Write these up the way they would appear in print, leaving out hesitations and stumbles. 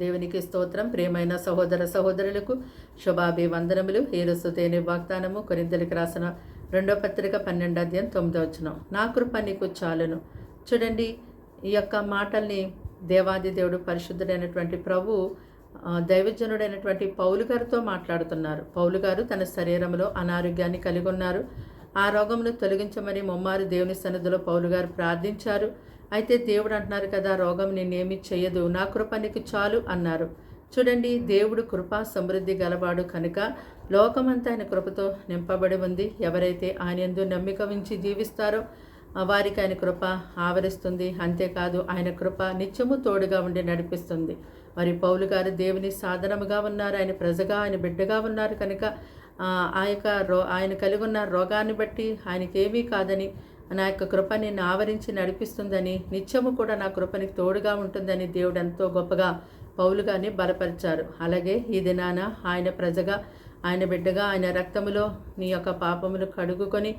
దేవునికి స్తోత్రం. ప్రియమైన సహోదర సహోదరులకు శుభాభివందనములు. హేరుస్తుతేనే వాగ్దానము కొరింథీయులకు రాసిన 2వ పత్రిక 12వ అధ్యాయం 9వ వచనం. నా కృప నీకు చాలును. చూడండి, ఈ యొక్క మాటల్ని దేవాది దేవుడు పరిశుద్ధుడైనటువంటి ప్రభు దైవజనుడైనటువంటి పౌలు గారితో మాట్లాడుతున్నారు. పౌలు గారు తన శరీరంలో అనారోగ్యాన్ని కలిగి ఉన్నారు. ఆ రోగమును తొలగించమని ముమ్మారు దేవుని సన్నిధిలో పౌలు గారు ప్రార్థించారు. అయితే దేవుడు అంటున్నారు కదా, రోగం నిన్నేమీ చెయ్యదు, నా కృప నీకు చాలు అన్నారు. చూడండి, దేవుడు కృపా సమృద్ధి గలవాడు కనుక లోకమంతా ఆయన కృపతో నింపబడి ఉంది. ఎవరైతే ఆయన యందు నమ్మిక ఉంచి జీవిస్తారో వారికి ఆయన కృప ఆవరిస్తుంది. అంతేకాదు, ఆయన కృప నిత్యము తోడుగా ఉండి నడిపిస్తుంది. మరి పౌలు గారు దేవుని సాధనముగా ఉన్నారు, ఆయన ప్రజగా, ఆయన బిడ్డగా ఉన్నారు కనుక ఆయన కలిగి ఉన్న రోగాన్ని బట్టి ఆయనకేమీ కాదని, నా యొక్క కృప నిన్ను ఆవరించి నడిపిస్తుందని, నిత్యము కూడా నా కృపనికి తోడుగా ఉంటుందని దేవుడు ఎంతో గొప్పగా పౌలు గారిని బలపరిచారు. అలాగే ఈ దినాన ఆయన ప్రజగా, ఆయన బిడ్డగా, ఆయన రక్తములో నీ యొక్క పాపములు కడుగుకొని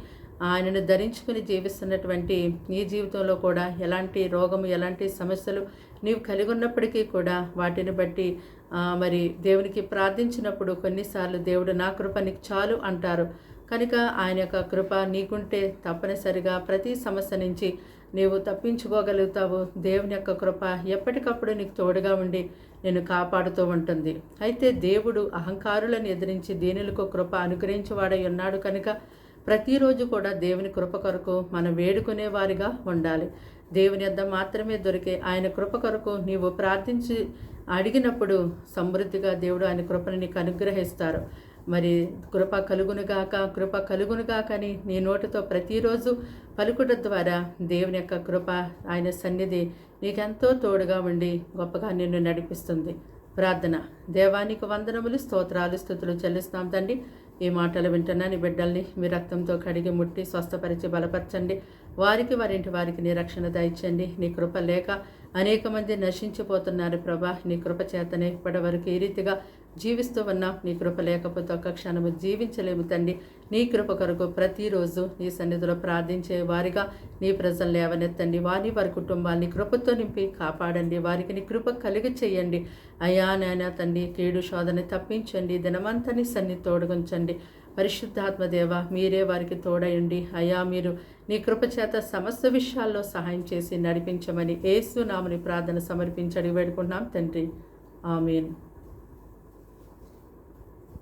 ఆయనను ధరించుకుని జీవిస్తున్నటువంటి ఈ జీవితంలో కూడా ఎలాంటి రోగము, ఎలాంటి సమస్యలు నీవు కలిగి ఉన్నప్పటికీ కూడా వాటిని బట్టి మరి దేవునికి ప్రార్థించినప్పుడు కొన్నిసార్లు దేవుడు నా కృప నీకు చాలు అంటారు. కనుక ఆయన యొక్క కృప నీకుంటే తప్పనిసరిగా ప్రతి సమస్య నుంచి నీవు తప్పించుకోగలుగుతావు. దేవుని యొక్క కృప ఎప్పటికప్పుడు నీకు తోడుగా ఉండి నేను కాపాడుతూ ఉంటుంది. అయితే దేవుడు అహంకారులను ఎదిరించి దీనులకు కృప అనుగ్రహించేవాడై ఉన్నాడు కనుక ప్రతిరోజు కూడా దేవుని కృప కొరకు మనం వేడుకునే వారిగా ఉండాలి. దేవుని యొద్ద మాత్రమే దొరికే ఆయన కృప కొరకు నీవు ప్రార్థించి అడిగినప్పుడు సమృద్ధిగా దేవుడు ఆయన కృపను నీకు అనుగ్రహిస్తారు. మరి కృప కలుగునుగాక అని నీ నోటితో ప్రతిరోజు పలుకుట ద్వారా దేవుని యొక్క కృప, ఆయన సన్నిధి నీకెంతో తోడుగా ఉండి గొప్పగా నిన్ను నడిపిస్తుంది. ప్రార్థన. దేవానికి వందనములు, స్తోత్రాలు, స్తుతులు చెల్లిస్తాం తండ్రి. ఈ మాటలు వింటున్నా నీ బిడ్డల్ని మీ రక్తంతో కడిగి ముట్టి స్వస్థపరిచి బలపరచండి. వారికి వారింటి వారికి నీ రక్షణ దయచండి. నీ కృప లేక అనేక మంది నశించిపోతున్నారు ప్రభా. నీ కృప చేతనే ఇప్పటి వరకు ఈ రీతిగా జీవిస్తూ ఉన్నాం. నీ కృప లేకపోతే ఒక్క క్షణము జీవించలేము తండ్రి. నీ కృప కొరకు ప్రతిరోజు నీ సన్నిధిలో ప్రార్థించే వారిగా నీ ప్రజలు లేవనెత్తండి. వారి కుటుంబాన్ని కృపతో నింపి కాపాడండి. వారికి నీ కృప కలిగి చేయండి. అయా నాయనా తండ్రి, కీడు శోధన తప్పించండి. దినమంతా నీ సన్నిధి తోడుగుంచండి. పరిశుద్ధాత్మదేవ, మీరే వారికి తోడయండి. అయా, మీరు నీ కృప చేత సమస్త విషయాల్లో సహాయం చేసి నడిపించమని యేసు నామమున ప్రార్థన సమర్పించి అడిగి వేడుకుంటున్నాం తండ్రి. ఆమేన్.